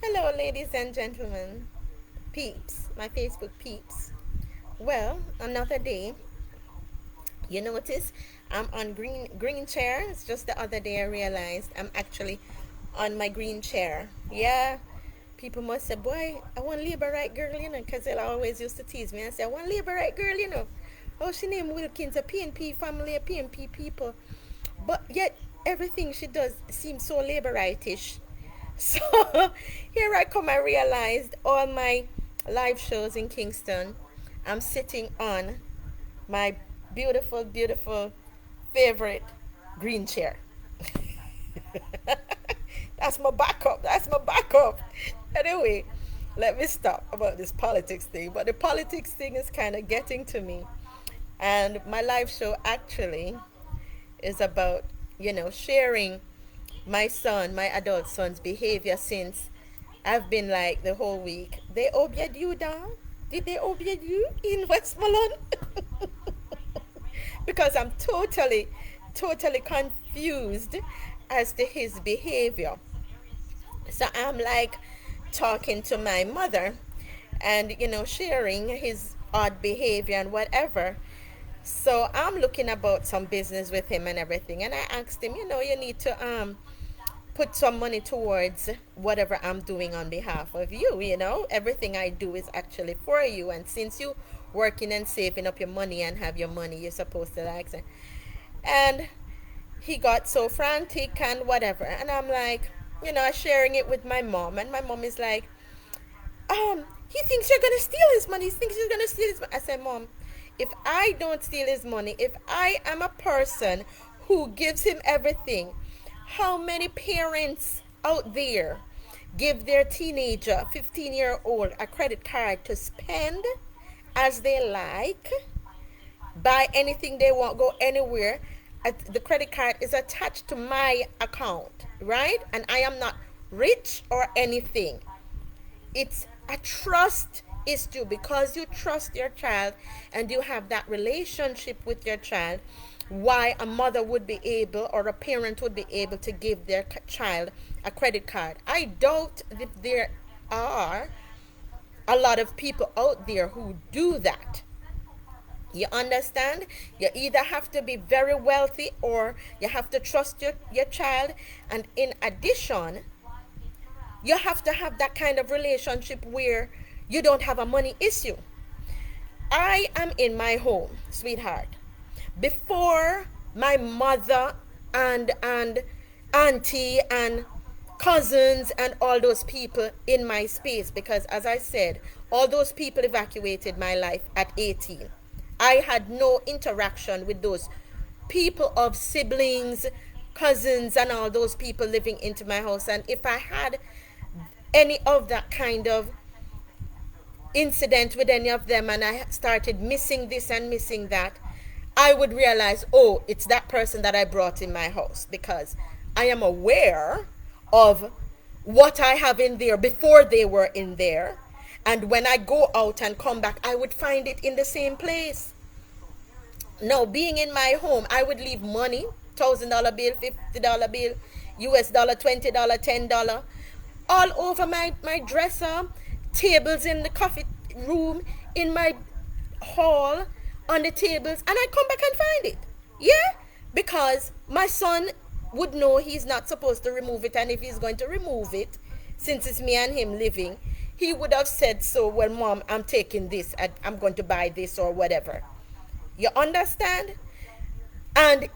Hello, ladies and gentlemen, peeps, my Facebook peeps. Well, another day. You notice I'm on green chair. It's just the other day I realized I'm actually on my green chair. Yeah, people must say, boy, I want labor right girl, because they always used to tease me and say, I want labor right girl. Oh, she named Wilkins, a PNP family, a PNP people. But yet, everything she does seems so labor rightish. So here I come, I realized all my live shows in Kingston, I'm sitting on my beautiful, beautiful favorite green chair. That's my backup. That's my backup. Anyway, let me stop about this politics thing. But the politics thing is kind of getting to me. And my live show actually is about, sharing my son, my adult son's behavior since I've been like the whole week. They obeyed you down? Did they obey you in Westmoreland? Because I'm totally confused as to his behavior. So I'm like talking to my mother and, sharing his odd behavior and whatever. So I'm looking about some business with him and everything. And I asked him, you need to put some money towards whatever I'm doing on behalf of you. Everything I do is actually for you. And since you working and saving up your money and have your money, you're supposed to like it. And he got so frantic and whatever. And I'm like, sharing it with my mom. And my mom is like, he thinks you're gonna steal his money. He thinks you're gonna steal his money. I said, Mom, if I don't steal his money, if I am a person who gives him everything, how many parents out there give their teenager, 15-year-old, a credit card to spend as they like, buy anything they want, go anywhere? The credit card is attached to my account, right? And I am not rich or anything. It's a trust issue because you trust your child and you have that relationship with your child. Why a mother would be able or a parent would be able to give their child a credit card. I doubt if there are a lot of people out there who do that. You understand? You either have to be very wealthy or you have to trust your child. And in addition, you have to have that kind of relationship where you don't have a money issue. I am in my home, sweetheart. Before my mother and auntie and cousins and all those people in my space, because as I said, all those people evacuated my life at 18. I had no interaction with those people of siblings, cousins, and all those people living into my house. And if I had any of that kind of incident with any of them and I started missing this and missing that, I would realize, oh, it's that person that I brought in my house because I am aware of what I have in there before they were in there. And when I go out and come back, I would find it in the same place. Now, being in my home, I would leave money, $1,000 bill, $50 bill, US dollar, $20, $10, all over my dresser, tables in the coffee room, in my hall, on the tables, and I come back and find it. Yeah, because my son would know he's not supposed to remove it, and if he's going to remove it, since it's me and him living, he would have said so. Well, Mom, I'm taking this, I'm going to buy this or whatever. You understand? And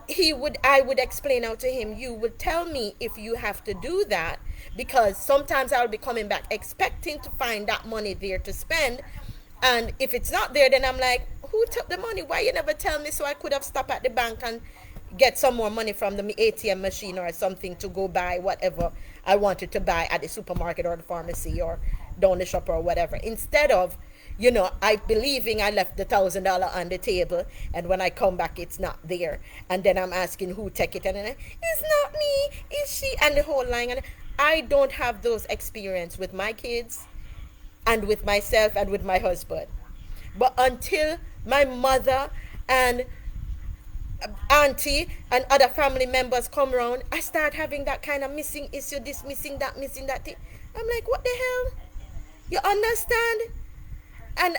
I would explain out to him, you would tell me if you have to do that, because sometimes I'll be coming back expecting to find that money there to spend. And if it's not there, then I'm like, who took the money? Why you never tell me so I could have stopped at the bank and get some more money from the ATM machine or something to go buy whatever I wanted to buy at the supermarket or the pharmacy or down the shop or whatever. Instead of, I believing I left the $1,000 on the table, and when I come back, it's not there. And then I'm asking who took it, and then it's not me, it's she, and the whole line. And I don't have those experience with my kids, and with myself, and with my husband. But until my mother and auntie and other family members come around, I start having that kind of missing issue, this missing that thing. I'm like, what the hell? You understand? And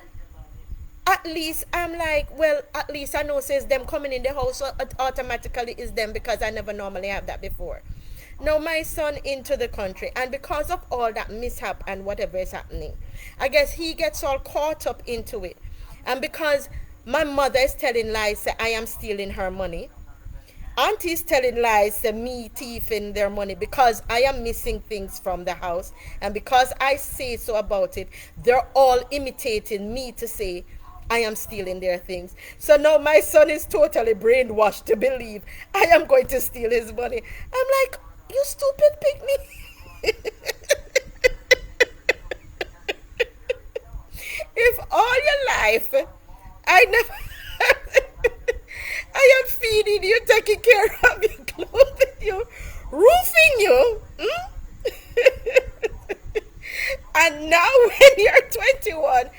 at least I'm like, well, at least I know says them coming in the house, so it automatically is them because I never normally have that before. Now my son into the country, and because of all that mishap and whatever is happening, I guess he gets all caught up into it. And because my mother is telling lies, say I am stealing her money. Auntie's telling lies to me thieving their money because I am missing things from the house. And because I say so about it, they're all imitating me to say I am stealing their things. So now my son is totally brainwashed to believe I am going to steal his money. I'm like, you stupid pygmy. If all your life I never I am feeding you, taking care of you, clothing you, roofing you. And now when you're 21,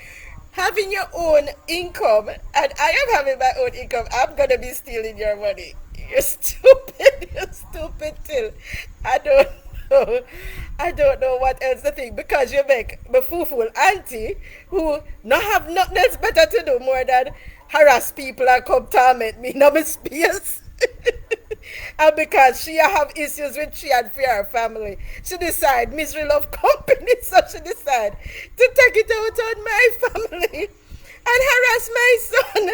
having your own income, and I am having my own income, I'm going to be stealing your money. You're stupid. You're stupid till I don't know. I don't know what else to think because you make my fool auntie who not have nothing else better to do more than harass people and come torment me in my space. And because she have issues with she and for her family, she decide misery love company, so she decide to take it out on my family and harass my son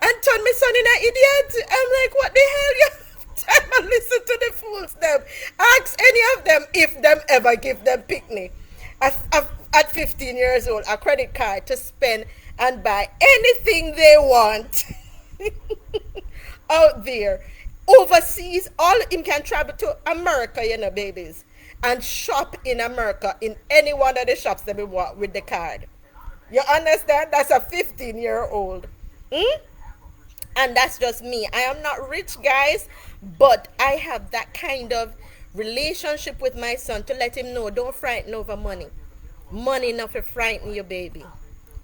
and turn my son in an idiot. I'm like, what the hell? You have time and listen to the fools them. Ask any of them if them ever give them picnic at 15 years old a credit card to spend and buy anything they want out there. Overseas, all him can travel to America, babies, and shop in America in any one of the shops that we want with the card. You understand? That's a 15-year-old. Hmm? And that's just me. I am not rich, guys, but I have that kind of relationship with my son to let him know don't frighten over money. Money enough to frighten your baby.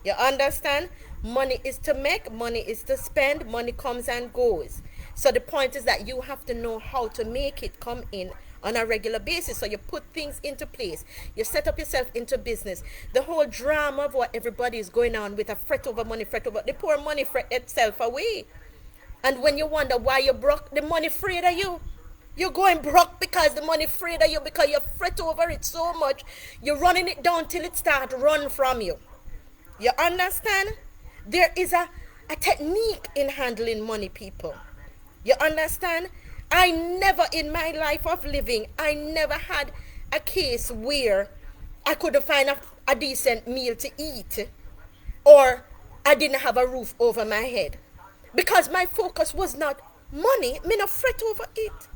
You understand? Money is to make, money is to spend, money comes and goes. So the point is that you have to know how to make it come in on a regular basis. So you put things into place. You set up yourself into business. The whole drama of what everybody is going on with a fret over money, fret over the poor money fret itself away. And when you wonder why you broke, the money afraid of you. You're going broke because the money afraid of you because you fret over it so much. You're running it down till it starts run from you. You understand? There is a technique in handling money, people. You understand? I never in my life of living, I never had a case where I couldn't find a decent meal to eat or I didn't have a roof over my head. Because my focus was not money, me not fret over it.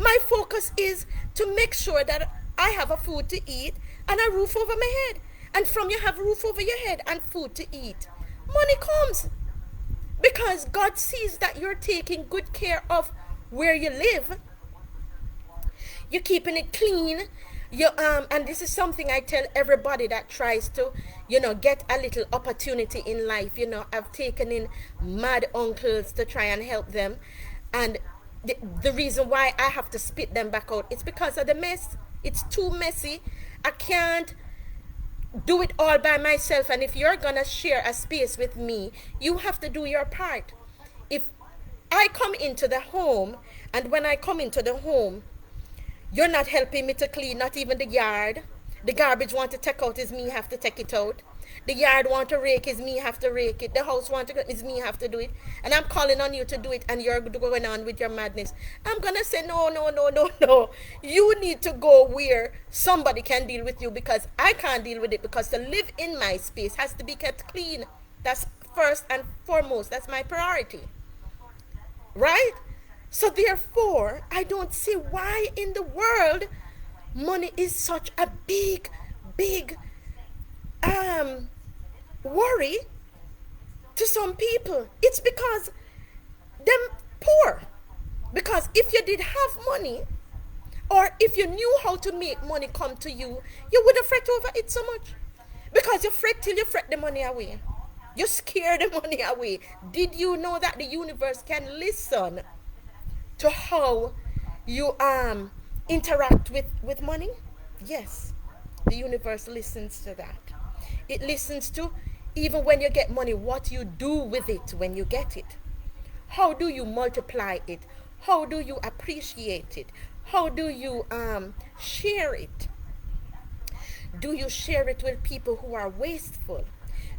My focus is to make sure that I have a food to eat and a roof over my head. And from you have roof over your head and food to eat, money comes. Because God sees that you're taking good care of where you live. You're keeping it clean. And this is something I tell everybody that tries to, get a little opportunity in life. I've taken in mad uncles to try and help them. And the reason why I have to spit them back out, it's because of the mess. It's too messy. I can't do it all by myself. And if you're gonna share a space with me, you have to do your part. If I come into the home, and when I come into the home, you're not helping me to clean, not even the yard. The garbage want to take out is me have to take it out. The yard want to rake is me have to rake it. The house want to is me have to do it. And I'm calling on you to do it, and you're going on with your madness. I'm gonna say no, no, no, no, no. You need to go where somebody can deal with you, because I can't deal with it, because to live in my space has to be kept clean. That's first and foremost. That's my priority. Right? So therefore, I don't see why in the world money is such a big worry to some people. It's because them poor. Because if you did have money, or if you knew how to make money come to you, you wouldn't fret over it so much. Because you fret till you fret the money away. You scare the money away. Did you know that the universe can listen to how you interact with money? Yes. The universe listens to that. It listens to, even when you get money, what you do with it when you get it. How do you multiply it? How do you appreciate it? How do you share it? Do you share it with people who are wasteful?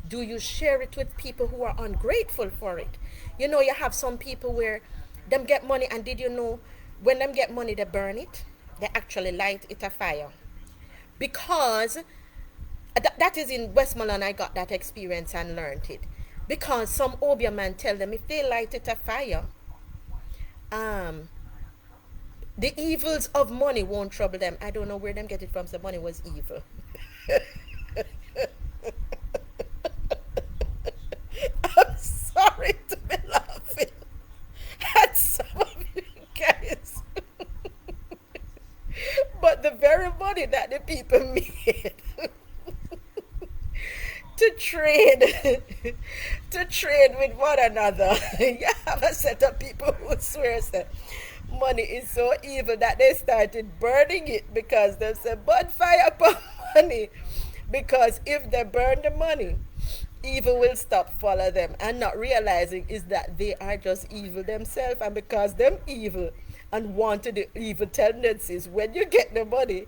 Do you share it with people who are ungrateful for it? You know, you have some people where them get money, and did you know when them get money they burn it? They actually light it a fire. Because that is in Westmoreland I got that experience and learned it. Because some Obia man tell them if they light it a fire, um, the evils of money won't trouble them. I don't know where them get it from. So money was evil. I'm sorry to be laughing at some of you guys. But the very money that the people made to trade to trade with one another. You have a set of people who swear that money is so evil that they started burning it because they said burn fire upon money, because if they burn the money, evil will stop follow them, and not realizing is that they are just evil themselves, and because them evil and wanted the evil tendencies, when you get the money,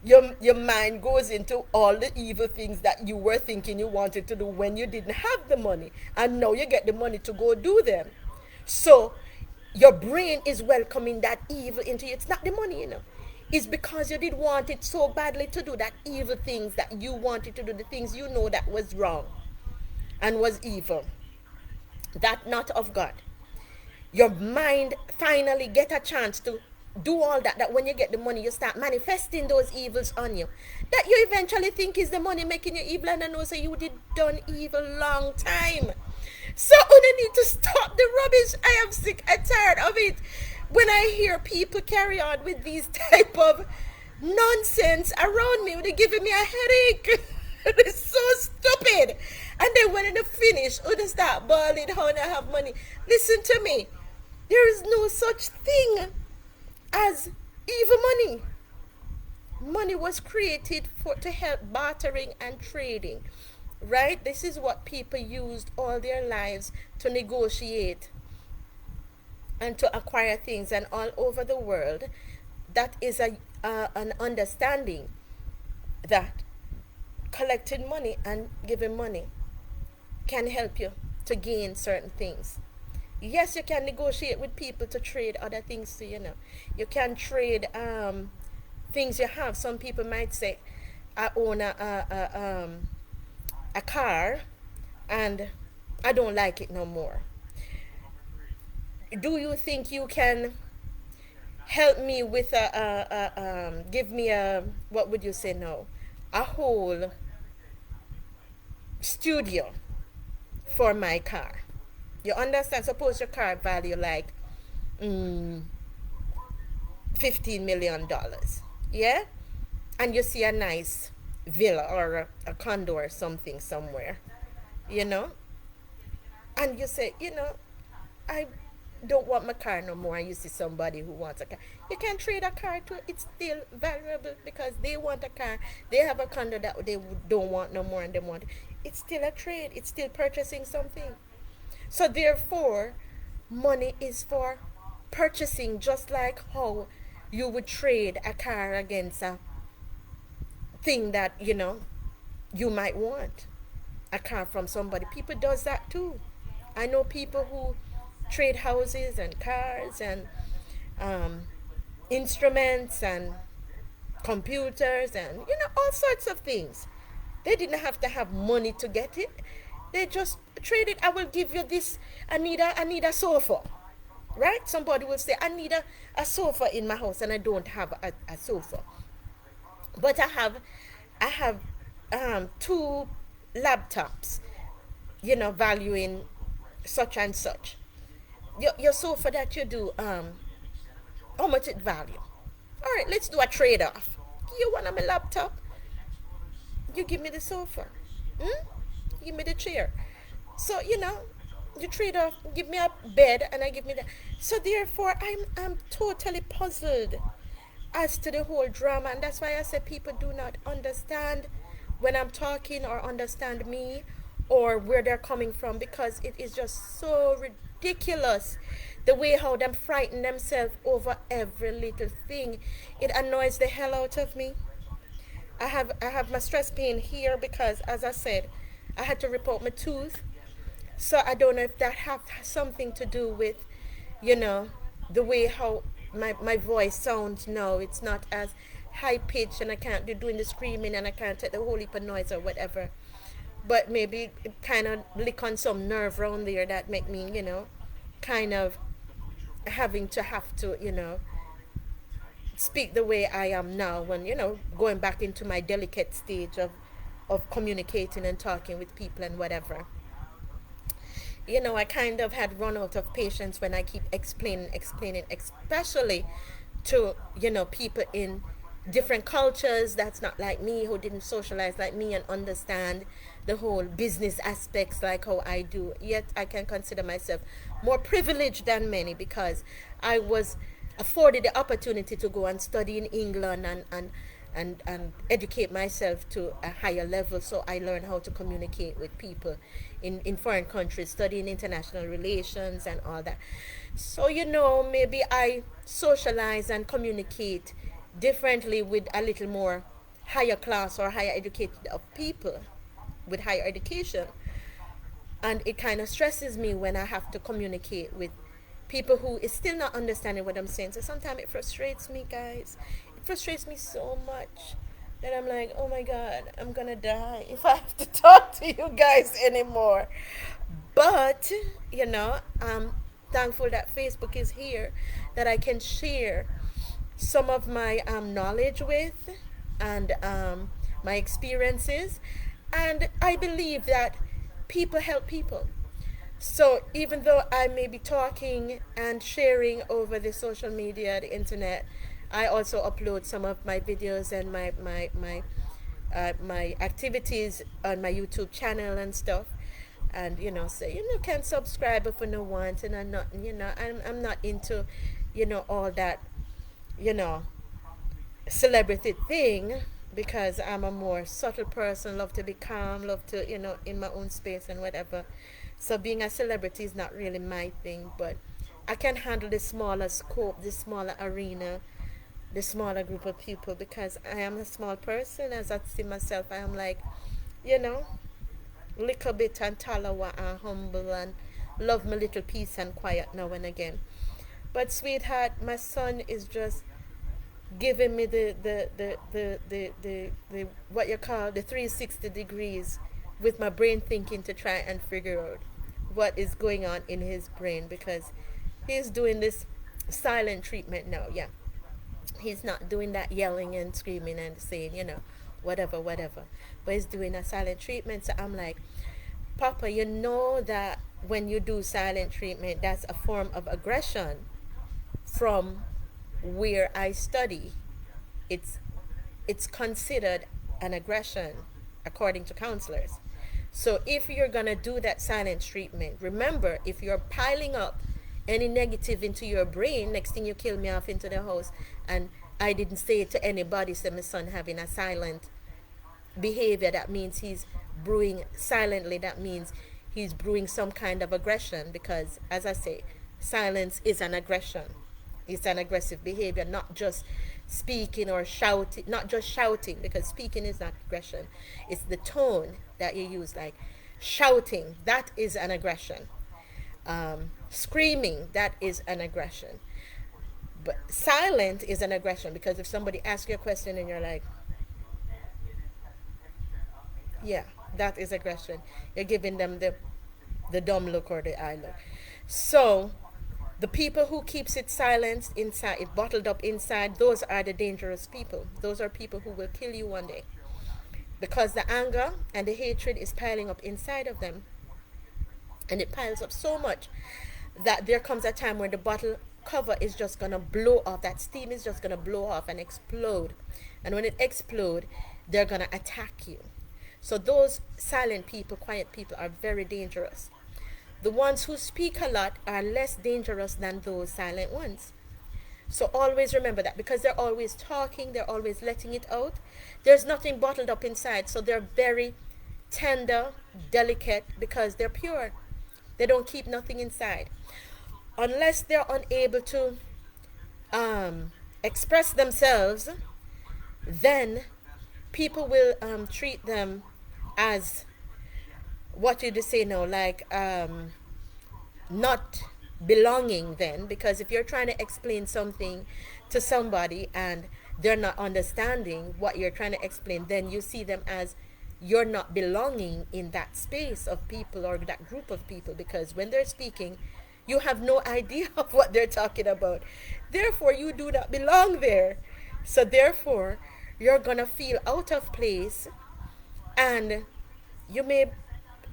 your mind goes into all the evil things that you were thinking you wanted to do when you didn't have the money, and now you get the money to go do them. So your brain is welcoming that evil into you. It's not the money, you know. It's because you did want it so badly to do that evil things that you wanted to do, the things you know that was wrong and was evil, that not of God. Your mind finally get a chance to do all that, that when you get the money you start manifesting those evils on you, that you eventually think is the money making you evil, and I know so you did done evil long time. So you need to stop the rubbish. I am sick and tired of it. When I hear people carry on with these type of nonsense around me, they're giving me a headache. It's so stupid. And then when they finish, they start bawling how they have money. Listen to me. There is no such thing as evil money. Money was created to help bartering and trading, right? This is what people used all their lives to negotiate and to acquire things. And all over the world, that is an understanding that collecting money and giving money can help you to gain certain things. Yes, you can negotiate with people to trade other things too, you know. You can trade things you have. Some people might say, I own a car and I don't like it no more. Do you think you can help me with give me a, what would you say now? A whole studio for my car. You understand? Suppose your car value like $15 million. Yeah? And you see a nice villa or a condo or something somewhere, you know? And you say, you know, I don't want my car no more. And you see somebody who wants a car. You can trade a car to, it's still valuable because they want a car. They have a condo that they don't want no more and they want. It's still a trade. It's still purchasing something. So therefore, money is for purchasing, just like how you would trade a car against a thing that, you know, you might want. A car from somebody. People does that too. I know people who trade houses and cars and instruments and computers and, you know, all sorts of things. They didn't have to have money to get it. They just trade it. I will give you this. I need a sofa. Right? Somebody will say, I need a sofa in my house and I don't have a sofa. But I have two laptops, you know, valuing such and such. Your sofa that you do, how much it value? All right, let's do a trade off. You want my laptop? You give me the sofa. Give me the chair. So, you know, you trade off, give me a bed and I give me that. So therefore I'm totally puzzled as to the whole drama. And that's why I say people do not understand when I'm talking, or understand me, or where they're coming from, because it is just so ridiculous the way how them frighten themselves over every little thing. It annoys the hell out of me. I have my stress pain here because, as I said, I had to rip out my tooth. So I don't know if that have something to do with, you know, the way how my voice sounds now. It's not as high pitched, and I can't be doing the screaming, and I can't take the whole heap of noise or whatever. But maybe it kind of lick on some nerve around there that make me, kind of having to have to, speak the way I am now, when, going back into my delicate stage of communicating and talking with people and whatever. I kind of had run out of patience when I keep explaining, especially to, people in different cultures that's not like me, who didn't socialize like me and understand the whole business aspects like how I do. Yet I can consider myself more privileged than many, because I was afforded the opportunity to go and study in England, and educate myself to a higher level, so I learned how to communicate with people in foreign countries, studying international relations and all that. So, maybe I socialize and communicate differently with a little more higher class or higher educated of people with higher education. And it kind of stresses me when I have to communicate with people who is still not understanding what I'm saying. So sometimes it frustrates me, guys. It frustrates me so much that I'm like, oh my God, I'm gonna die if I have to talk to you guys anymore. But, I'm thankful that Facebook is here, that I can share some of my knowledge with, and my experiences. And I believe that people help people. So even though I may be talking and sharing over the social media, the internet, I also upload some of my videos and my activities on my YouTube channel and stuff. And say, can subscribe if you no want, and I'm not, I'm not into, all that, you know celebrity thing, because I'm a more subtle person, love to be calm, love to, in my own space and whatever. So being a celebrity is not really my thing, but I can handle the smaller scope, the smaller arena, the smaller group of people, because I am a small person. As I see myself, I am like, you know, little bit and talawa and humble, and love my little peace and quiet now and again. But sweetheart, my son is just giving me the what you call the 360 degrees with my brain thinking, to try and figure out what is going on in his brain, because he's doing this silent treatment now. Yeah, he's not doing that yelling and screaming and saying, whatever, whatever, but he's doing a silent treatment. So I'm like, Papa, you know that when you do silent treatment, that's a form of aggression. From where I study, it's it's considered an aggression according to counselors. So if you're gonna do that silent treatment, remember, if you're piling up any negative into your brain, next thing you kill me off into the house, and I didn't say it to anybody, so my son having a silent behavior, that means he's brewing silently, that means he's brewing some kind of aggression, because as I say, silence is an aggression. It's an aggressive behavior, not just speaking or shouting, not just shouting, because speaking is not aggression. It's the tone that you use, like shouting, that is an aggression. Screaming, that is an aggression. But silent is an aggression, because if somebody asks you a question and you're like, yeah, that is aggression. You're giving them the dumb look or the eye look. So the people who keeps it silenced inside, it bottled up inside, those are the dangerous people. Those are people who will kill you one day, because the anger and the hatred is piling up inside of them, and it piles up so much that there comes a time where the bottle cover is just gonna blow off. That steam is just gonna blow off and explode, and when it explodes, they're gonna attack you. So those silent people, quiet people, are very dangerous. The ones who speak a lot are less dangerous than those silent ones. So always remember that, because they're always talking, they're always letting it out. There's nothing bottled up inside. So they're very tender, delicate, because they're pure. They don't keep nothing inside. Unless they're unable to express themselves, then people will treat them as, what did you say now, like not belonging then, because if you're trying to explain something to somebody and they're not understanding what you're trying to explain, then you see them as you're not belonging in that space of people or that group of people, because when they're speaking, you have no idea of what they're talking about. Therefore, you do not belong there. So therefore, you're gonna feel out of place, and you may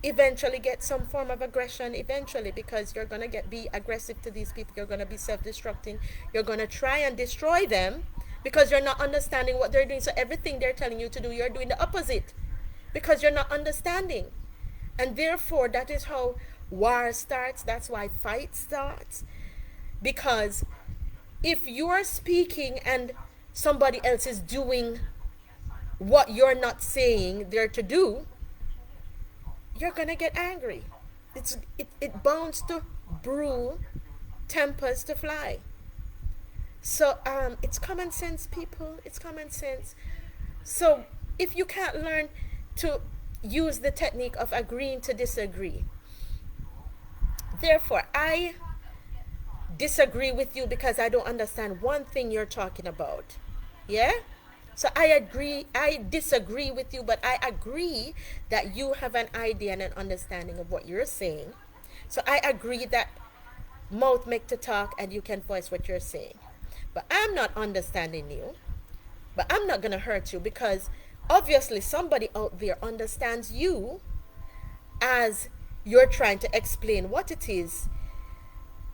eventually get some form of aggression eventually, because you're going to be aggressive to these people. You're going to be self-destructing. You're going to try and destroy them because you're not understanding what they're doing. So everything they're telling you to do, you're doing the opposite because you're not understanding. And therefore, that is how war starts. That's why fight starts. Because if you're speaking and somebody else is doing what you're not saying they're to do, you're gonna get angry. It bounds to brew, tempers to fly. So it's common sense, people. It's common sense. So if you can't learn to use the technique of agreeing to disagree, therefore I disagree with you because I don't understand one thing you're talking about. Yeah? So I disagree with you, but I agree that you have an idea and an understanding of what you're saying. So I agree that mouth make to talk and you can voice what you're saying. But I'm not understanding you. But I'm not going to hurt you, because obviously somebody out there understands you as you're trying to explain what it is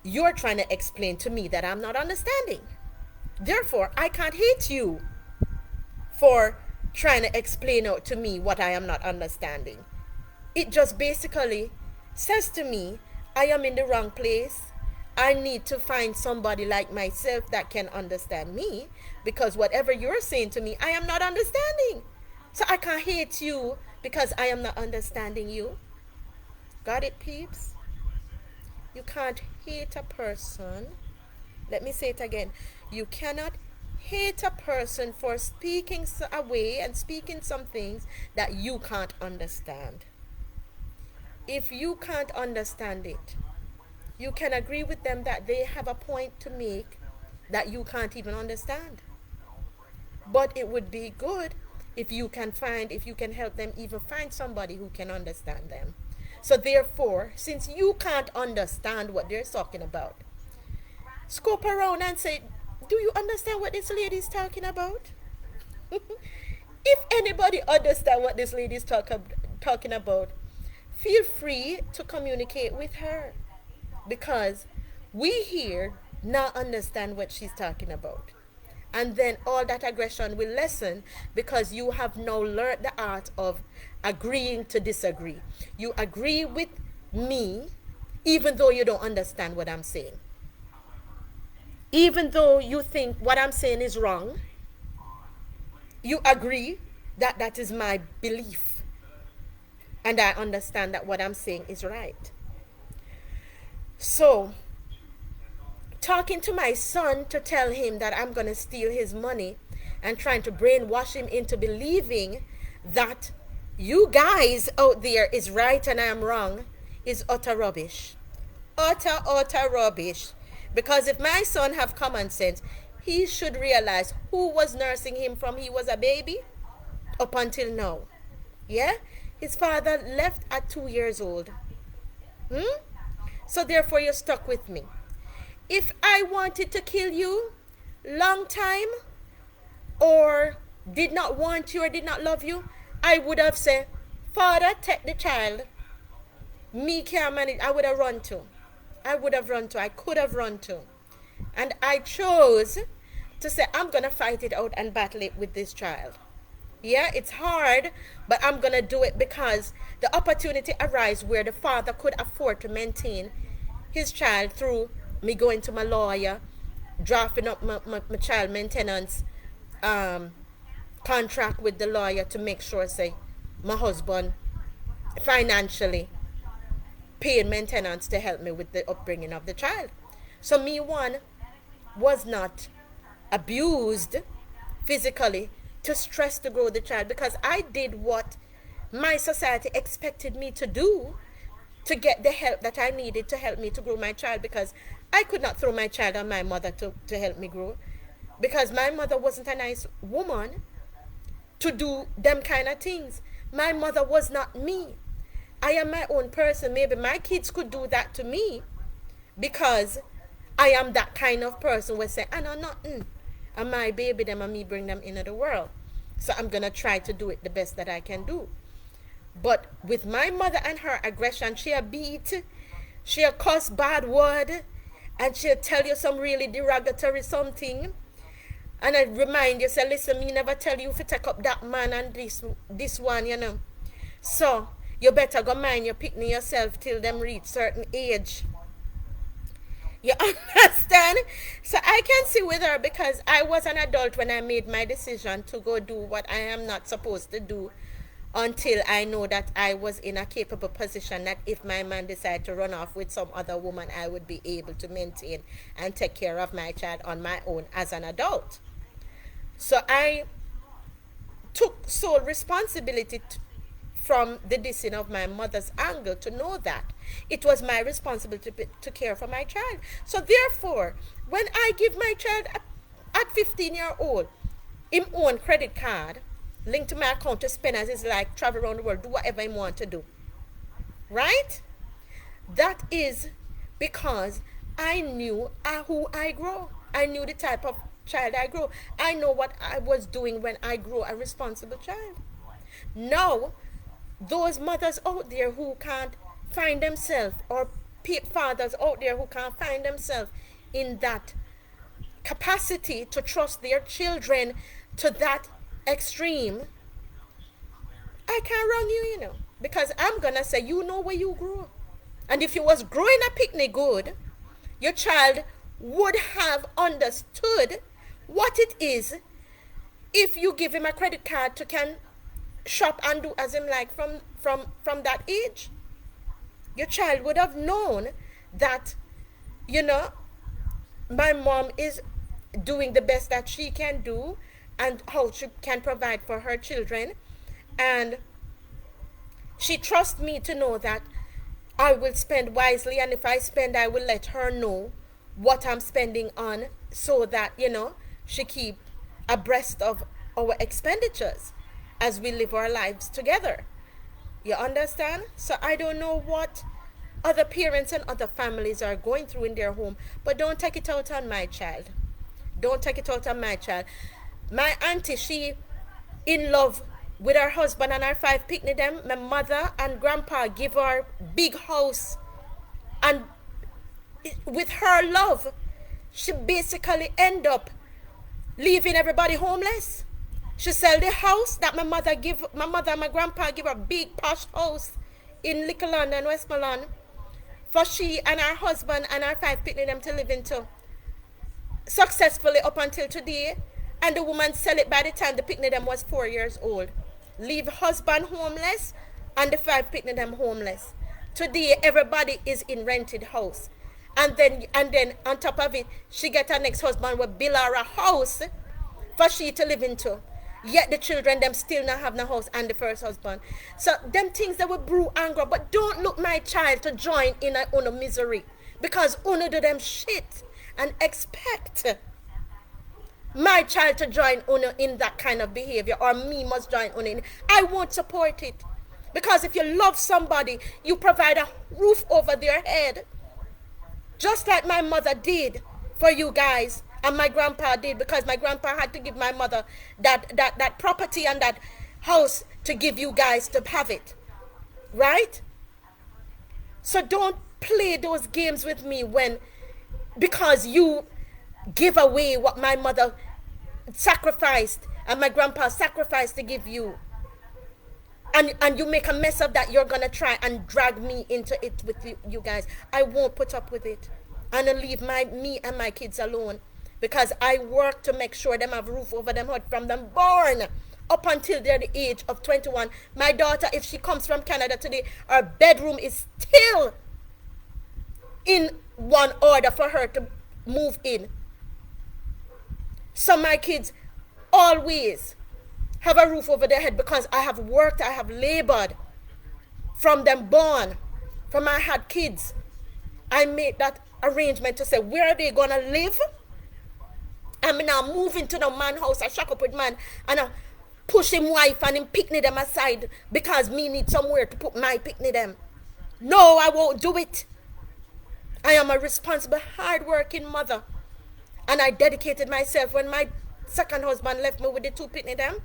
you're trying to explain to me that I'm not understanding. Therefore, I can't hate you for trying to explain out to me what I am not understanding. It just basically says to me, I am in the wrong place. I need to find somebody like myself that can understand me, because whatever you're saying to me, I am not understanding. So I can't hate you because I am not understanding you. Got it, peeps? You can't hate a person. Let me say it again. You cannot hate a person for speaking away and speaking some things that you can't understand. If you can't understand it, you can agree with them that they have a point to make that you can't even understand. But it would be good if you can help them even find somebody who can understand them. So therefore, since you can't understand what they're talking about, scope around and say, do you understand what this lady is talking about? If anybody understand what this lady is talking about, feel free to communicate with her, because we here now understand what she's talking about. And then all that aggression will lessen, because you have now learned the art of agreeing to disagree. You agree with me even though you don't understand what I'm saying. Even though you think what I'm saying is wrong, you agree that that is my belief. And I understand that what I'm saying is right. So, talking to my son to tell him that I'm going to steal his money and trying to brainwash him into believing that you guys out there is right and I'm wrong is utter rubbish. Utter rubbish. Because if my son have common sense, he should realize who was nursing him from he was a baby up until now. Yeah? His father left at 2 years old. So therefore you're stuck with me. If I wanted to kill you long time, or did not want you or did not love you, I would have said, Father, take the child. Me can't manage. I would have run to. I could have run to. And I chose to say, I'm going to fight it out and battle it with this child. Yeah, it's hard, but I'm going to do it because the opportunity arises where the father could afford to maintain his child through me going to my lawyer drafting up my child maintenance um, contract with the lawyer to make sure, say, my husband financially paid maintenance to help me with the upbringing of the child. So me one was not abused physically to stress to grow the child, because I did what my society expected me to do to get the help that I needed to help me to grow my child, because I could not throw my child on my mother to help me grow, because my mother wasn't a nice woman to do them kind of things. My mother was not me. I am my own person. Maybe my kids could do that to me because I am that kind of person who say, I know nothing. And my baby them and me bring them into the world. So I'm gonna try to do it the best that I can do. But with my mother and her aggression, she'll beat, she'll cuss bad word, and she'll tell you some really derogatory something. And I remind you, say, listen, me never tell you to take up that man and this one, you know. So you better go mind your picnic yourself till them reach certain age. You understand? So I can see with her, because I was an adult when I made my decision to go do what I am not supposed to do, until I know that I was in a capable position that if my man decided to run off with some other woman, I would be able to maintain and take care of my child on my own as an adult. So I took sole responsibility from the dissing of my mother's angle to know that it was my responsibility to care for my child. So therefore, when I give my child at 15-year old him own credit card linked to my account to spend as is like, travel around the world, do whatever he want to do, right? That is because I knew who I grow. I knew the type of child I grow. I know what I was doing when I grew a responsible child. Now, those mothers out there who can't find themselves, or fathers out there who can't find themselves in that capacity to trust their children to that extreme, I can't wrong you, you know, because I'm gonna say, you know where you grew. And if you was growing a picnic good, your child would have understood what it is if you give him a credit card to can shop and do as him like from that age. Your child would have known that, you know, my mom is doing the best that she can do and how she can provide for her children, and she trusts me to know that I will spend wisely, and if I spend, I will let her know what I'm spending on, so that, you know, she keep abreast of our expenditures as we live our lives together. You understand? So I don't know what other parents and other families are going through in their home, but don't take it out on my child. Don't take it out on my child. My auntie, she in love with her husband and her 5 picnic them. My mother and grandpa give her big house, and with her love, she basically end up leaving everybody homeless. She sell the house that my mother and my grandpa give her big posh house in Little London, Westmoreland, for she and her husband and her 5 picnic them to live into successfully up until today. And the woman sell it by the time the picnic them was 4 years old. Leave husband homeless and the 5 picnic them homeless. Today everybody is in rented house. And then on top of it, she get her next husband will build her a house for she to live into. Yet the children them still not have no house and the first husband. So them things that will brew anger. But don't look my child to join in a uno misery, because uno do them shit and expect my child to join uno in that kind of behavior, or me must join uno in. I won't support it, because if you love somebody, you provide a roof over their head, just like my mother did for you guys. And my grandpa did, because my grandpa had to give my mother that property and that house to give you guys to have it. Right? So don't play those games with me because you give away what my mother sacrificed and my grandpa sacrificed to give you. And you make a mess of that, you're going to try and drag me into it with you guys. I won't put up with it. And I'll leave me and my kids alone. because I work to make sure them have roof over them head from them born up until they're the age of 21. My daughter, if she comes from Canada today, her bedroom is still in one order for her to move in. So my kids always have a roof over their head because I have worked, I have labored from them born, from I had kids. I made that arrangement to say, where are they gonna live? I'm now moving to the man house. I shack up with man and I push him wife and him picnic them aside because me need somewhere to put my picnic them. No, I won't do it. I am a responsible, hard-working mother. And I dedicated myself. When my second husband left me with the two picnic them,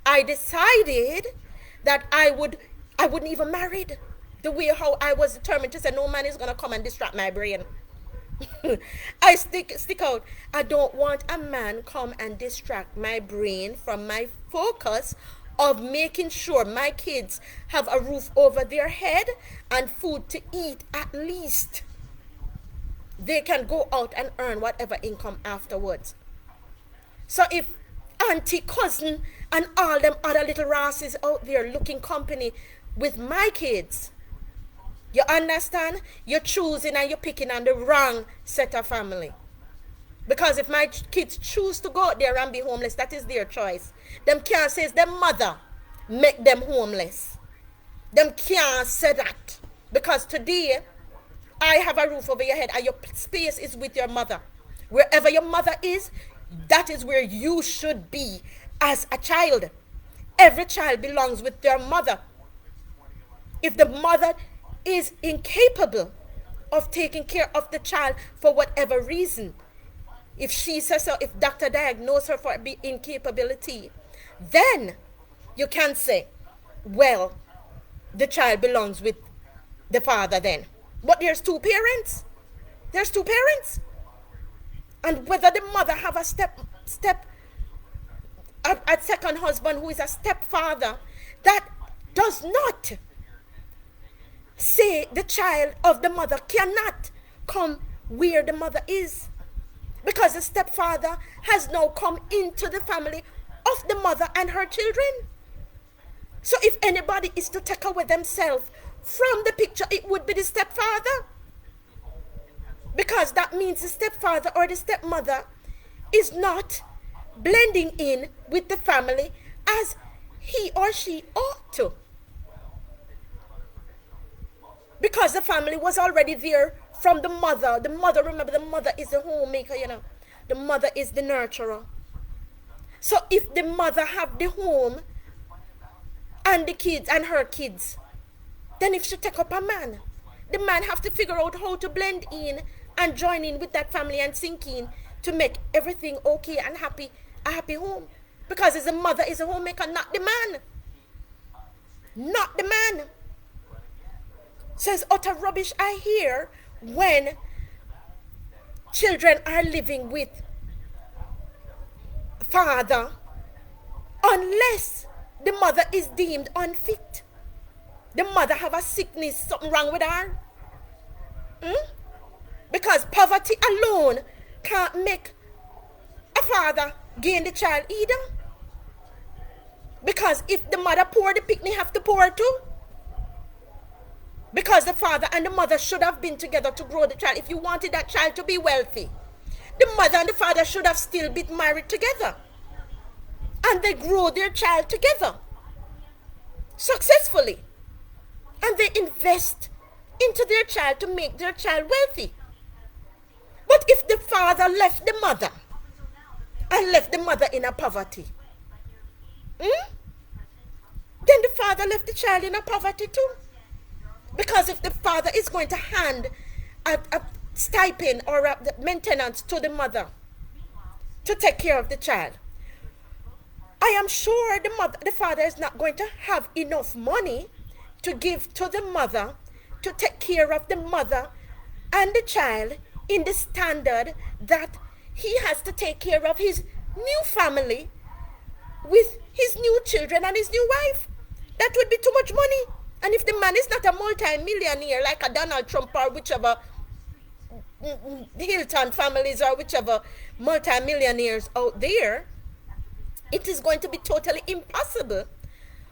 I decided that I wouldn't even marry. The way how I was determined to say, no man is going to come and distract my brain. I stick out. I don't want a man come and distract my brain from my focus of making sure my kids have a roof over their head and food to eat at least. They can go out and earn whatever income afterwards. So if auntie, cousin, and all them other little rasses out there looking company with my kids, you understand? You're choosing and you're picking on the wrong set of family. Because if my kids choose to go out there and be homeless, that is their choice. Them can't say it's their mother make them homeless. Them can't say that. Because today, I have a roof over your head and your space is with your mother. Wherever your mother is, that is where you should be as a child. Every child belongs with their mother. If the mother is incapable of taking care of the child for whatever reason, if she says so, if doctor diagnosed her for incapability, then you can say, well, the child belongs with the father then. But there's two parents. And whether the mother have a second husband who is a stepfather, that does not say the child of the mother cannot come where the mother is. Because the stepfather has now come into the family of the mother and her children. So if anybody is to take away themselves from the picture, it would be the stepfather. Because that means the stepfather or the stepmother is not blending in with the family as he or she ought to. Because the family was already there from the mother. The mother, remember, the mother is the homemaker, The mother is the nurturer. So if the mother have the home and the kids and her kids, then if she take up a man, the man have to figure out how to blend in and join in with that family and sink in to make everything okay and happy, a happy home. Because as a mother is a homemaker, not the man. Not the man. So it's utter rubbish I hear when children are living with father unless the mother is deemed unfit. The mother have a sickness, something wrong with her. Because poverty alone can't make a father gain the child either. Because if the mother poor, the picnic have to pour too. Because the father and the mother should have been together to grow the child. If you wanted that child to be wealthy, the mother and the father should have still been married together. And they grow their child together successfully. And they invest into their child to make their child wealthy. But if the father left the mother and left the mother in a poverty, then the father left the child in a poverty too. Because if the father is going to hand a stipend or a maintenance to the mother to take care of the child, I am sure the father is not going to have enough money to give to the mother to take care of the mother and the child in the standard that he has to take care of his new family with his new children and his new wife. That would be too much money. And if the man is not a multi-millionaire like a Donald Trump or whichever Hilton families or whichever multimillionaires out there, it is going to be totally impossible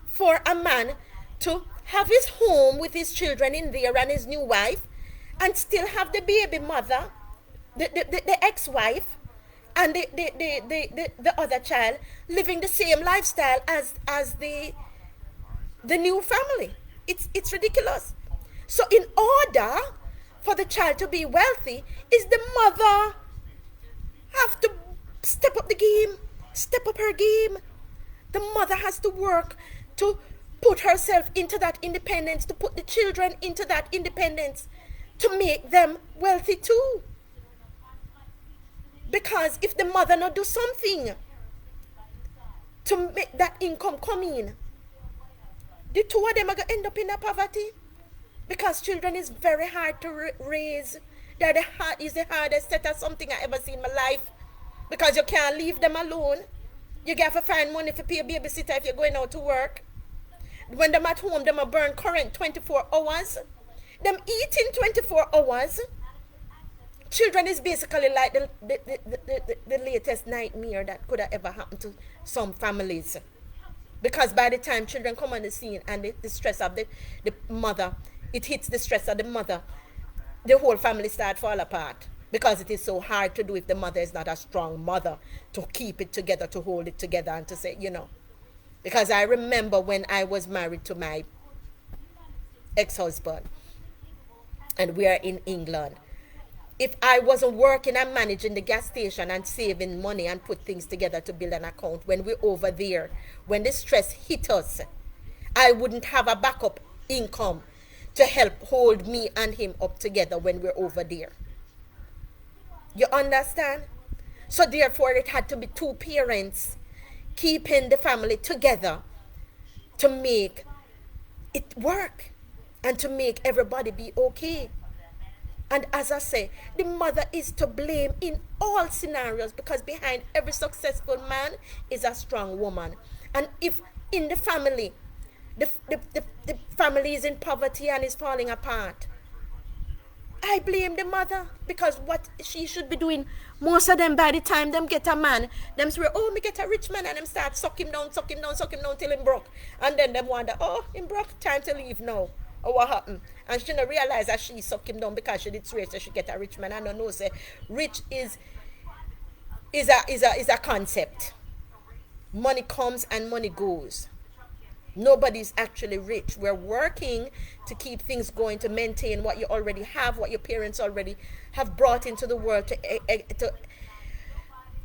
for a man to have his home with his children in there and his new wife and still have the baby mother, the ex-wife, and the other child living the same lifestyle as the new family. It's ridiculous. So in order for the child to be wealthy, is the mother have to step up the game, step up her game. The mother has to work to put herself into that independence, to put the children into that independence, to make them wealthy too. Because if the mother not do something to make that income come in, the two of them are going to end up in a poverty. Because children is very hard to raise. They're the hardest set of something I ever seen in my life. Because you can't leave them alone. You have to find money to pay a babysitter if you're going out to work. When they're at home, them burn current 24 hours. Them eating 24 hours. Children is basically like the latest nightmare that could have ever happened to some families. Because by the time children come on the scene and the stress of the mother, it hits the stress of the mother, the whole family start fall apart. Because it is so hard to do if the mother is not a strong mother to keep it together, to hold it together and to say, Because I remember when I was married to my ex-husband and we are in England. If I wasn't working and managing the gas station and saving money and put things together to build an account, when we're over there, when the stress hit us, I wouldn't have a backup income to help hold me and him up together when we're over there. You understand? So therefore it had to be two parents keeping the family together to make it work and to make everybody be okay. And as I say, the mother is to blame in all scenarios, because behind every successful man is a strong woman. And if in the family, the family is in poverty and is falling apart, I blame the mother, because what she should be doing, most of them by the time them get a man, them swear, oh, me get a rich man, and them start suck him down till him broke. And then them wonder, oh, him broke, time to leave now. Or what happened? And she don't realize that she suck him down because she did swear so she get a rich man. I don't know, say rich is a concept. Money comes and money goes. Nobody's actually rich. We're working to keep things going, to maintain what you already have, what your parents already have brought into the world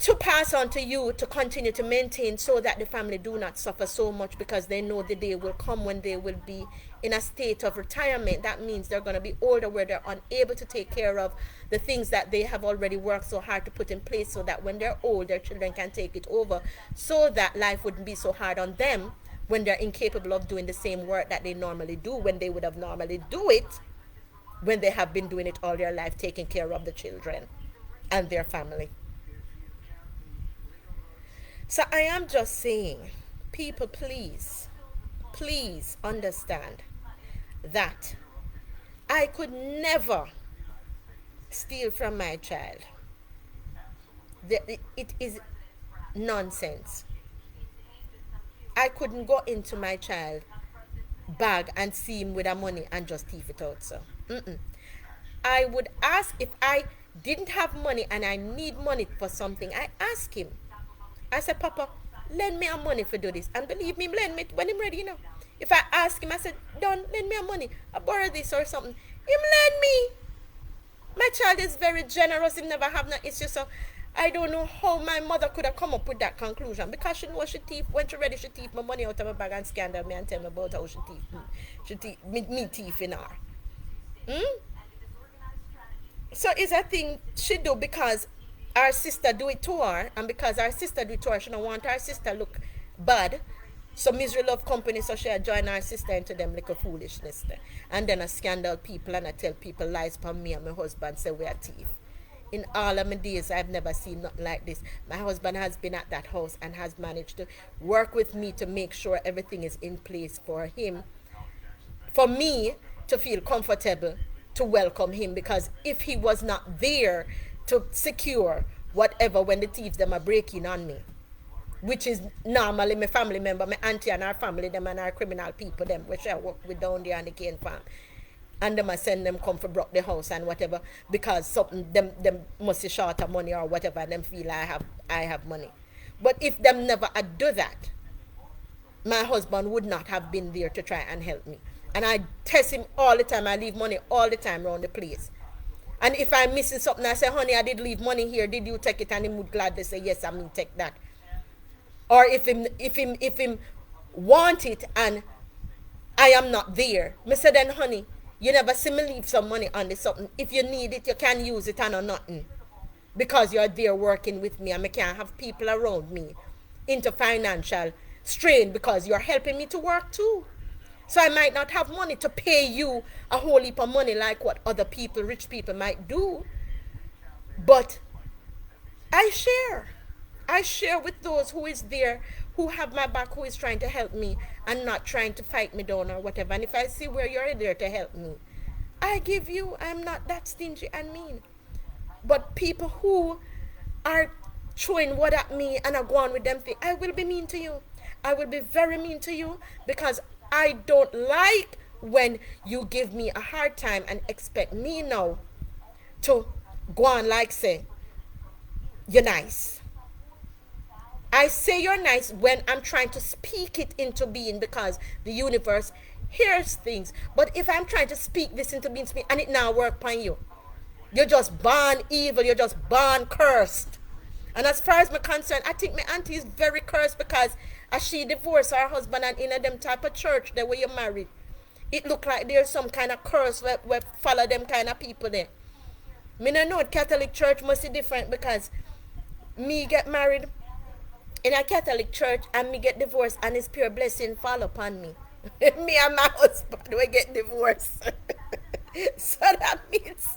to pass on to you, to continue to maintain, so that the family do not suffer so much, because they know the day will come when they will be in a state of retirement. That means they're going to be older, where they're unable to take care of the things that they have already worked so hard to put in place, so that when they're old, their children can take it over, so that life wouldn't be so hard on them when they're incapable of doing the same work that they normally do, when they would have normally do it when they have been doing it all their life, taking care of the children and their family. So I am just saying, people, please understand that I could never steal from my child. It is nonsense. I couldn't go into my child bag and see him with the money and just thief it out. So I would ask, if I didn't have money and I need money for something, I ask him. I said, Papa, lend me a money for do this. And believe me, lend me when I'm ready, If I ask him, I said, Don, lend me a money. I borrow this or something. Him lend me. My child is very generous. He never have no issue. So I don't know how my mother could have come up with that conclusion. Because she knows she thief. When she ready, she thief my money out of my bag and scandal me and tell me about how she thief me. She thief me thief in her. So it's a thing she do because our sister do it to her, and because our sister do it to her, she don't want her sister look bad. So misery love company, so she join our sister into them like a foolishness there. And then I scandal people and I tell people lies upon me and my husband, say we are thief. In all of my days, I've never seen nothing like this. My husband has been at that house and has managed to work with me to make sure everything is in place for him, for me to feel comfortable to welcome him, because if he was not there to secure whatever when the thieves them are breaking on me, which is normally my family member, my auntie and our family, them and our criminal people, them, which I work with down there on the cane farm. And them I send them come for broke the house and whatever, because something them must be short of money or whatever, and them feel I have money. But if them never had do that, my husband would not have been there to try and help me. And I test him all the time. I leave money all the time around the place. And if I'm missing something, I say, honey, I did leave money here. Did you take it? And he would gladly say, yes, I mean take that. Or if him want it and I am not there, me say then honey, you never see me leave some money on this something. If you need it, you can use it and or nothing. Because you're there working with me and I can't have people around me into financial strain because you're helping me to work too. So I might not have money to pay you a whole heap of money like what other people, rich people might do. But I share. I share with those who is there, who have my back, who is trying to help me and not trying to fight me down or whatever. And if I see where you're there to help me, I give you. I'm not that stingy and mean. But people who are throwing what at me and are going with them things, I will be mean to you. I will be very mean to you because I don't like when you give me a hard time and expect me now to go on like say, you're nice. I say you're nice when I'm trying to speak it into being because the universe hears things. But if I'm trying to speak this into being and it now work upon you, you're just born evil, you're just born cursed. And as far as I'm concerned, I think my auntie is very cursed because as she divorced her husband and in a them type of church there where you married, it look like there's some kind of curse where follow them kind of people there. Me no know Catholic church must be different because me get married in a Catholic church and me get divorced and his pure blessing fall upon me. Me and my husband we get divorced. So that means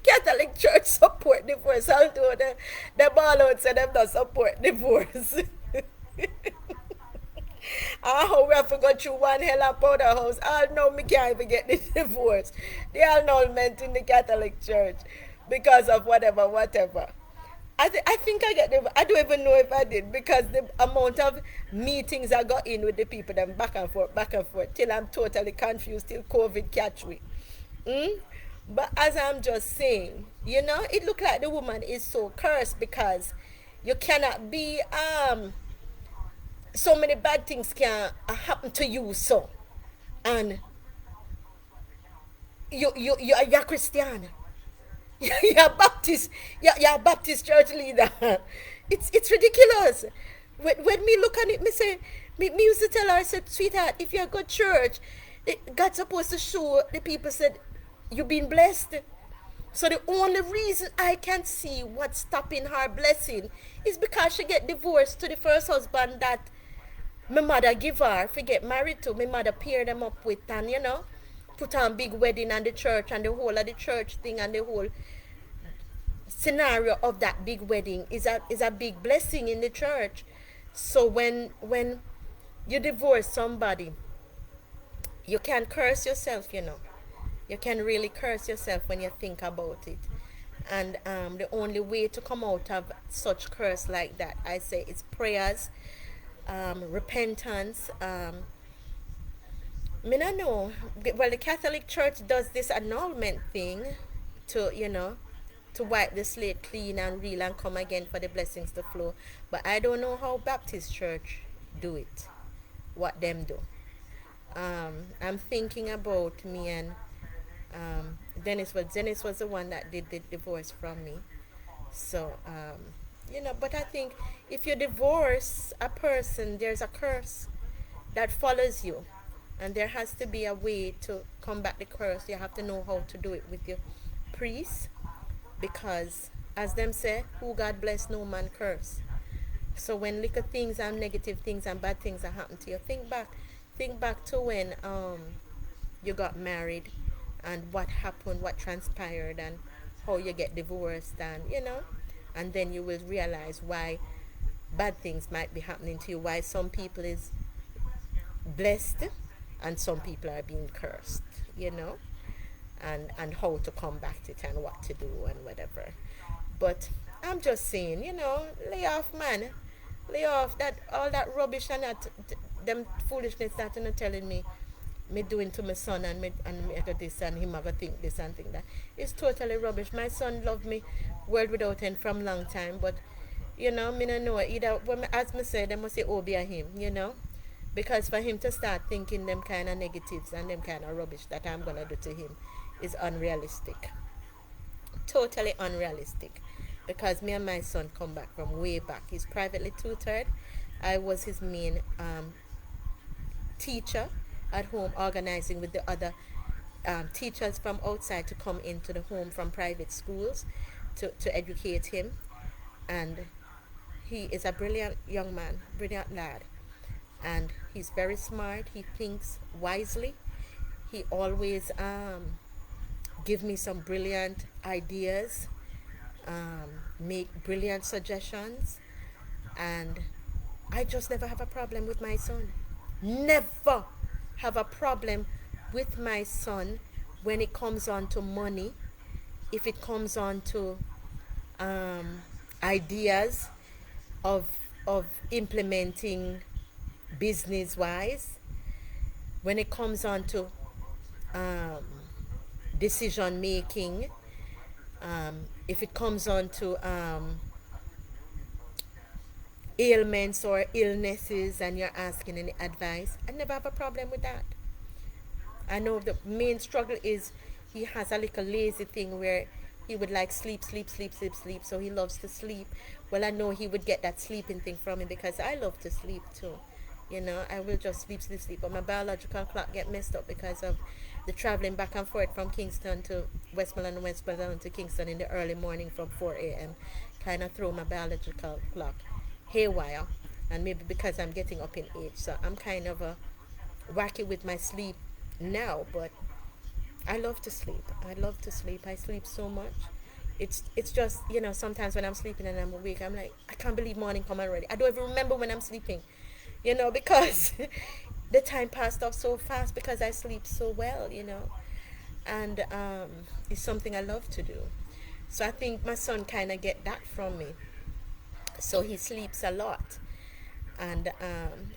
Catholic church support divorce, although the ball out say them don't support divorce. Oh, we have to go through one hell of powder house. I know me can't even get the divorce. The annulment in the Catholic church because of whatever. I think I get them. I don't even know if I did because the amount of meetings I got in with the people, them back and forth, till I'm totally confused, till COVID catch me. But as I'm just saying, it looked like the woman is so cursed because you cannot be, so many bad things can happen to you, so. And you're Christian. You're Baptist. You're a Baptist church leader. It's ridiculous. When me look at it, me say, me used to tell her, I said, sweetheart, if you're a good church, God's supposed to show the people said, you've been blessed. So the only reason I can see what's stopping her blessing is because she get divorced to the first husband that my mother give her to get married to. My mother pair them up with and put on big wedding and the church and the whole of the church thing and the whole scenario of that big wedding is a big blessing in the church. So when you divorce somebody, you can curse yourself, You can really curse yourself when you think about it. And the only way to come out of such curse like that, I say, is prayers, repentance. Me not know. Well, the Catholic Church does this annulment thing to wipe the slate clean and reel and come again for the blessings to flow. But I don't know how Baptist Church do it, what them do. I'm thinking about me and Dennis was the one that did the divorce from me. So but I think if you divorce a person, there's a curse that follows you, and there has to be a way to combat the curse. You have to know how to do it with your priest, because as them say, who God bless, no man curse. So when little things and negative things and bad things are happening to you, think back to when you got married and what happened, what transpired, and how you get divorced, and then you will realize why bad things might be happening to you, why some people is blessed and some people are being cursed, and how to combat it and what to do and whatever. But I'm just saying, lay off, man. Lay off that all that rubbish and that them foolishness that you're telling me doing to my son and me do this and him have a think this and think that. It's totally rubbish. My son loved me world without end from long time, but me no know either when as me say they must say oh be a him. Because for him to start thinking them kind of negatives and them kind of rubbish that I'm gonna do to him is unrealistic. Totally unrealistic. Because me and my son come back from way back. He's privately tutored. I was his main teacher at home, organizing with the other teachers from outside to come into the home from private schools to educate him. And he is a brilliant young man, brilliant lad. And he's very smart. He thinks wisely. He always give me some brilliant ideas, make brilliant suggestions, and I just never have a problem with my son. Never have a problem with my son when it comes on to money, if it comes on to ideas of implementing business wise, when it comes on to um, decision making, if it comes on to ailments or illnesses and you're asking any advice, I never have a problem with that. I know the main struggle is he has a little lazy thing where he would like sleep, sleep, sleep, sleep, sleep. So he loves to sleep. Well, I know he would get that sleeping thing from me because I love to sleep too. I will just sleep, sleep, sleep. But my biological clock get messed up because of the traveling back and forth from Kingston to Westmoreland and Westmoreland to Kingston in the early morning from 4 a.m. Kind of throw my biological clock haywire. And maybe because I'm getting up in age. So I'm kind of wacky with my sleep now, but I love to sleep. I love to sleep. I sleep so much. It's just, sometimes when I'm sleeping and I'm awake, I'm like, I can't believe morning come already. I don't even remember when I'm sleeping, because the time passed off so fast because I sleep so well. And it's something I love to do. So I think my son kind of get that from me. So he sleeps a lot. And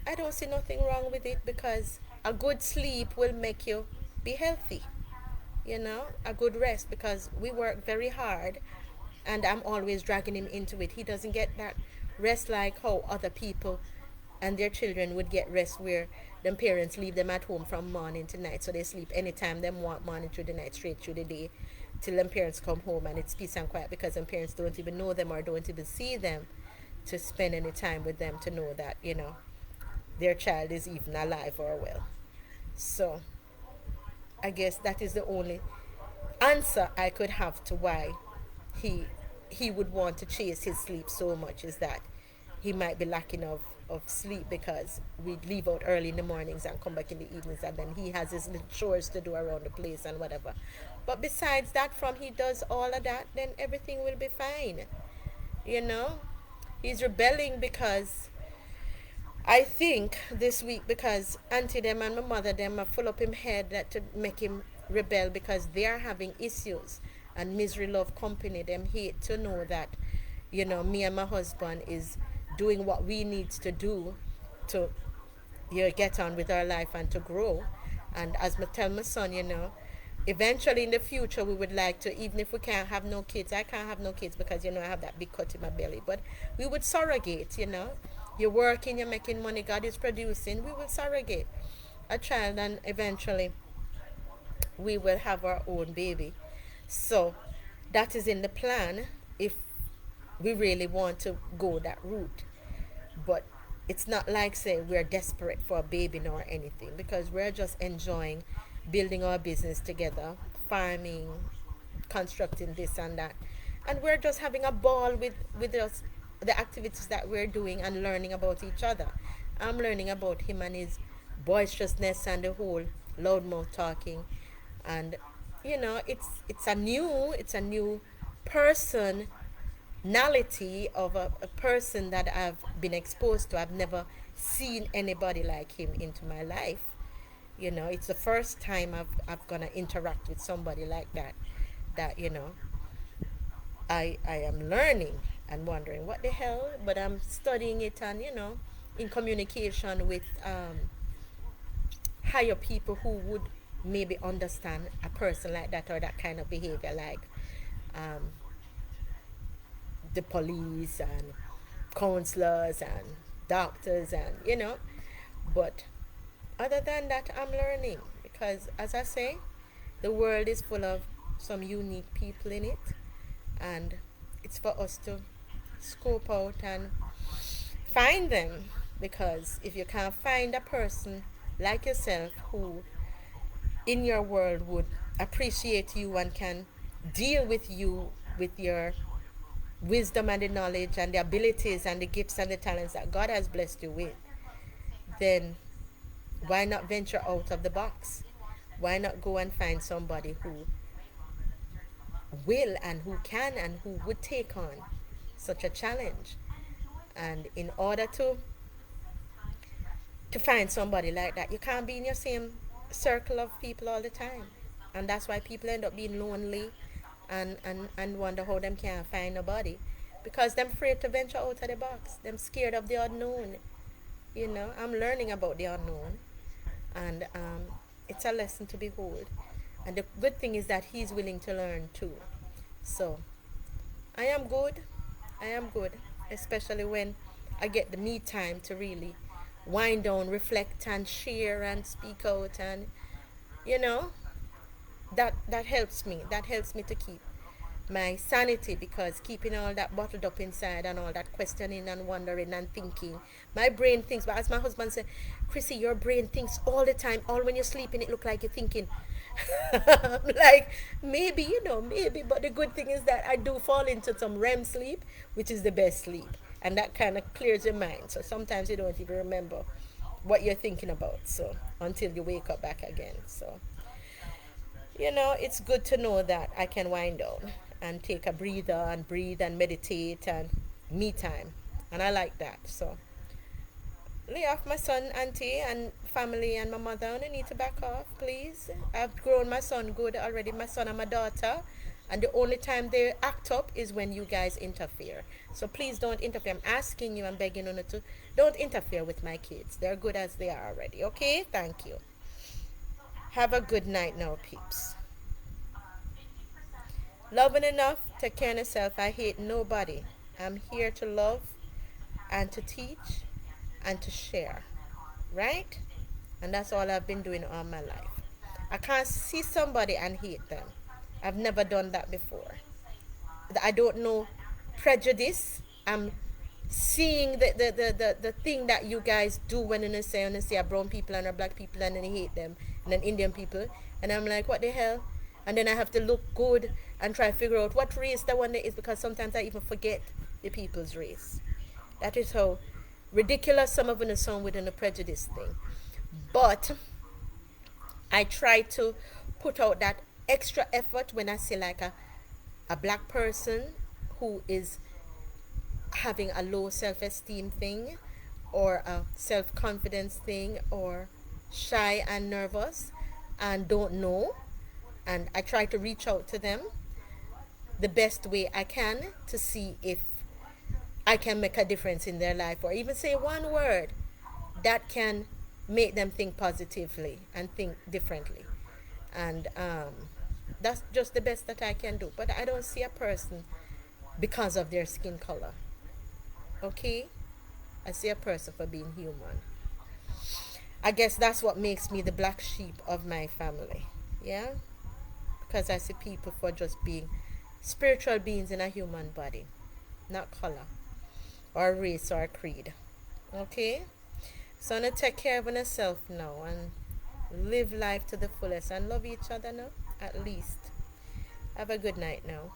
I don't see nothing wrong with it because a good sleep will make you be healthy. A good rest because we work very hard and I'm always dragging him into it. He doesn't get that rest like how other people and their children would get rest where them parents leave them at home from morning to night so they sleep anytime them want morning through the night straight through the day till them parents come home and it's peace and quiet because them parents don't even know them or don't even see them to spend any time with them to know that their child is even alive or well. So I guess that is the only answer I could have to why he he would want to chase his sleep so much is that he might be lacking of sleep because we leave out early in the mornings and come back in the evenings and then he has his little chores to do around the place and whatever. But besides that, from he does all of that, then everything will be fine. You know? He's rebelling because I think this week because auntie them and my mother them are full up him head that to make him rebel because they are having issues and misery love company them hate to know that me and my husband is doing what we need to do to get on with our life and to grow. And as I tell my son, eventually in the future we would like to, even if we can't have no kids, I can't have no kids because I have that big cut in my belly, but we would surrogate. You're working, you're making money, God is producing, we will surrogate a child and eventually we will have our own baby. So that is in the plan if we really want to go that route. But it's not like say we're desperate for a baby nor anything because we're just enjoying building our business together, farming, constructing this and that. And we're just having a ball with us, the activities that we're doing and learning about each other. I'm learning about him and his boisterousness and the whole loudmouth talking. And it's a new personality of a person that I've been exposed to. I've never seen anybody like him into my life. It's the first time I've gonna interact with somebody like that. That I am learning and wondering what the hell, but I'm studying it, and in communication with higher people who would maybe understand a person like that or that kind of behavior, like um, the police and counselors and doctors, and but other than that, I'm learning because, as I say, the world is full of some unique people in it, and it's for us to scope out and find them. Because if you can't find a person like yourself who in your world would appreciate you and can deal with you with your wisdom and the knowledge and the abilities and the gifts and the talents that God has blessed you with, then why not venture out of the box? Why not go and find somebody who will and who can and who would take on such a challenge? And in order to find somebody like that, you can't be in your same circle of people all the time. And that's why people end up being lonely and wonder how them can't find nobody. Because them afraid to venture out of the box. Them scared of the unknown. I'm learning about the unknown. And it's a lesson to behold. And the good thing is that he's willing to learn too. So I am good. I am good. Especially when I get the me time to really wind down, reflect and share and speak out, and you know that helps me. That helps me to keep my sanity, because keeping all that bottled up inside and all that questioning and wondering and thinking, my brain thinks. But as my husband said, Chrissy, your brain thinks all the time. All when you're sleeping, it look like you're thinking. I'm like, maybe, maybe. But the good thing is that I do fall into some REM sleep, which is the best sleep, and that kind of clears your mind. So sometimes you don't even remember what you're thinking about. So until you wake up back again. So it's good to know that I can wind down and take a breather and breathe and meditate and me time. And I like that. So lay off my son, auntie, and family and my mother. And I need to back off, please. I've grown my son good already, my son and my daughter. And the only time they act up is when you guys interfere. So please don't interfere. I'm asking you, I'm begging you to don't interfere with my kids. They're good as they are already. Okay? Thank you. Have a good night now, peeps. Loving enough, take care of yourself. I hate nobody. I'm here to love and to teach and to share. Right? And that's all I've been doing all my life. I can't see somebody and hate them. I've never done that before. I don't know prejudice. I'm seeing the thing that you guys do when you say a brown people and a black people and then you hate them, and then Indian people, and I'm like, what the hell? And then I have to look good and try to figure out what race that one is, because sometimes I even forget the people's race. That is how ridiculous some of them sound within the prejudice thing. But I try to put out that extra effort when I see like a black person who is having a low self-esteem thing or a self-confidence thing or shy and nervous and don't know, and I try to reach out to them the best way I can to see if I can make a difference in their life, or even say one word that can make them think positively and think differently. And that's just the best that I can do. But I don't see a person because of their skin color. Okay? I see a person for being human. I guess that's what makes me the black sheep of my family. Yeah? Because I see people for just being spiritual beings in a human body, not color or race or creed. Okay? So I'm gonna take care of yourself now and live life to the fullest and love each other now, at least. Have a good night now.